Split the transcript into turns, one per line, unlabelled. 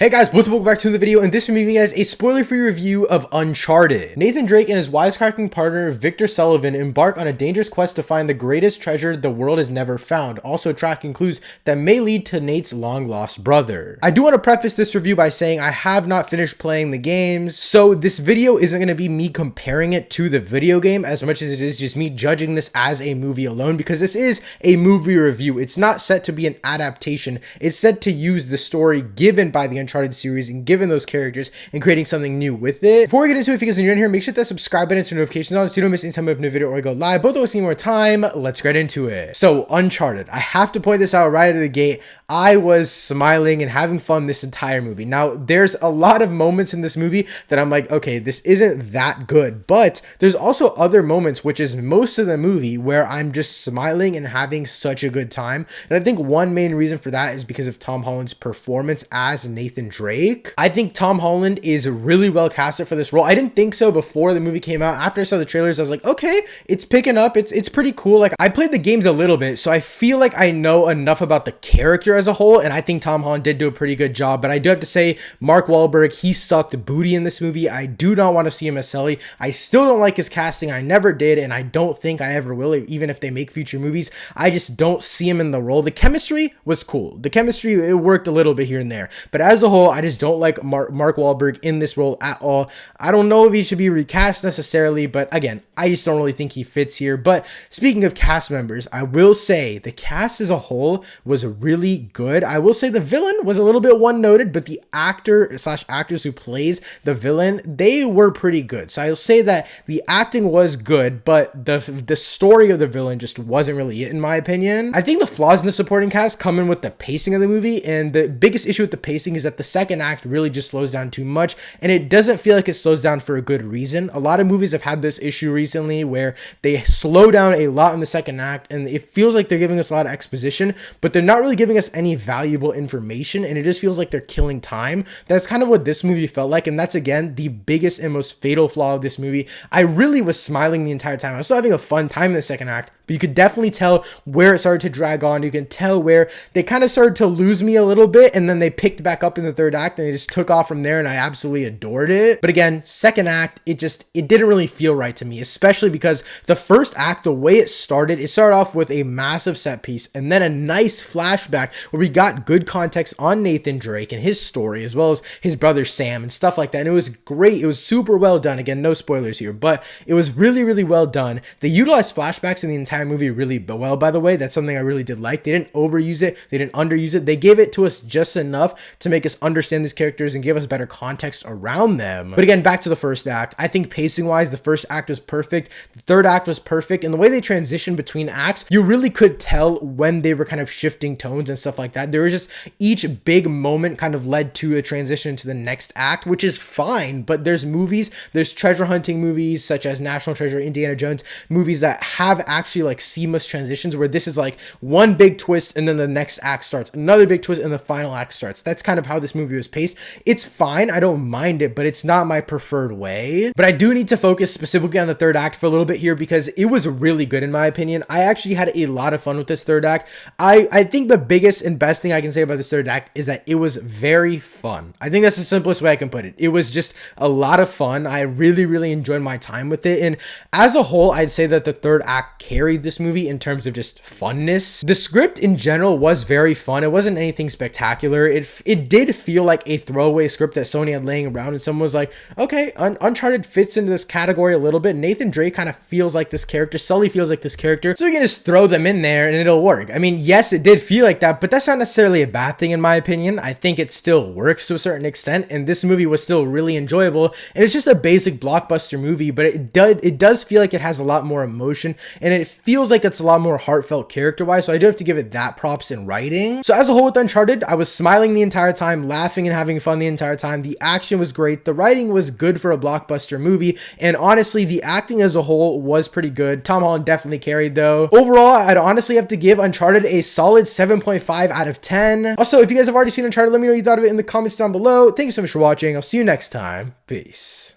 Hey guys, welcome back to the video, and this will be giving you guys a spoiler-free review of Uncharted. Nathan Drake and his wisecracking partner Victor Sullivan embark on a dangerous quest to find the greatest treasure the world has never found, also tracking clues that may lead to Nate's long-lost brother. I do want to preface this review by saying I have not finished playing the games, so this video isn't going to be me comparing it to the video game as much as it is just me judging this as a movie alone, because this is a movie review. It's not set to be an adaptation. It's set to use the story given by the Uncharted series and given those characters and creating something new with it. Before we get into it, if you guys are new in here, make sure to subscribe button and turn notifications on so you don't miss any time of a new video or I go live. Both wasting more time, let's get into it. So Uncharted, I have to point this out right out of the gate. I was smiling and having fun this entire movie. Now, there's a lot of moments in this movie that I'm like, okay, this isn't that good, but there's also other moments, which is most of the movie, where I'm just smiling and having such a good time. And I think one main reason for that is because of Tom Holland's performance as Nathan Drake. I think Tom Holland is really well casted for this role. I didn't think so before the movie came out. After I saw the trailers, I was like, okay, it's picking up. It's pretty cool. Like, I played the games a little bit, so I feel like I know enough about the character as a whole, and I think Tom Holland did do a pretty good job. But I do have to say, Mark Wahlberg, he sucked booty in this movie. I do not want to see him as Sully. I still don't like his casting. I never did, and I don't think I ever will, even if they make future movies. I just don't see him in the role. The chemistry was cool. The chemistry, it worked a little bit here and there, but as a whole, I just don't like Mark Wahlberg in this role at all. I don't know if he should be recast necessarily, but again, I just don't really think he fits here. But speaking of cast members, I will say the cast as a whole was really good. I will say the villain was a little bit one-noted, but the actor/actors who plays the villain, they were pretty good. So I'll say that the acting was good, but the story of the villain just wasn't really it, in my opinion. I think the flaws in the supporting cast come in with the pacing of the movie, and the biggest issue with the pacing is that the second act really just slows down too much, and it doesn't feel like it slows down for a good reason. A lot of movies have had this issue recently where they slow down a lot in the second act, and it feels like they're giving us a lot of exposition, but they're not really giving us any valuable information, and it just feels like they're killing time. That's kind of what this movie felt like, and that's again the biggest and most fatal flaw of this movie. I really was smiling the entire time. I was still having a fun time in the second act, but you could definitely tell where it started to drag on. You can tell where they kind of started to lose me a little bit, and then they picked back up in the third act and they just took off from there, and I absolutely adored it. But again, second act, it didn't really feel right to me, especially because the first act, the way it started off with a massive set piece and then a nice flashback where we got good context on Nathan Drake and his story, as well as his brother Sam and stuff like that. And it was great. It was super well done. Again, no spoilers here, but it was really, really well done. They utilized flashbacks in the entire movie really well, by the way. That's something I really did like. They didn't overuse it. They didn't underuse it. They gave it to us just enough to make us understand these characters and give us better context around them. But again, back to the first act. I think pacing wise, the first act was perfect. The third act was perfect. And the way they transitioned between acts, you really could tell when they were kind of shifting tones and stuff like that. There was just each big moment kind of led to a transition to the next act, which is fine. But there's treasure hunting movies such as National Treasure, Indiana Jones, movies that have actually like seamless transitions where this is like one big twist and then the next act starts, another big twist and the final act starts. That's kind of how this movie was paced. It's fine. I don't mind it, but it's not my preferred way. But I do need to focus specifically on the third act for a little bit here because it was really good in my opinion. I actually had a lot of fun with this third act. I think the biggest and best thing I can say about this third act is that it was very fun. I think that's the simplest way I can put it. It was just a lot of fun. I really, really enjoyed my time with it. And as a whole, I'd say that the third act carried this movie in terms of just funness. The script in general was very fun. It wasn't anything spectacular. It did feel like a throwaway script that Sony had laying around, and someone was like, okay, Uncharted fits into this category a little bit. Nathan Drake kind of feels like this character. Sully feels like this character. So we can just throw them in there and it'll work. I mean, yes, it did feel like that, but that's not necessarily a bad thing in my opinion. I think it still works to a certain extent, and this movie was still really enjoyable. And it's just a basic blockbuster movie, but it does feel like it has a lot more emotion, and it feels like it's a lot more heartfelt character-wise, so I do have to give it that props in writing. So as a whole with Uncharted, I was smiling the entire time, laughing and having fun the entire time. The action was great. The writing was good for a blockbuster movie, and honestly, the acting as a whole was pretty good. Tom Holland definitely carried though. Overall, I'd honestly have to give Uncharted a solid 7.5 out of 10. Also, if you guys have already seen Uncharted, let me know what you thought of it in the comments down below. Thank you so much for watching. I'll see you next time. Peace.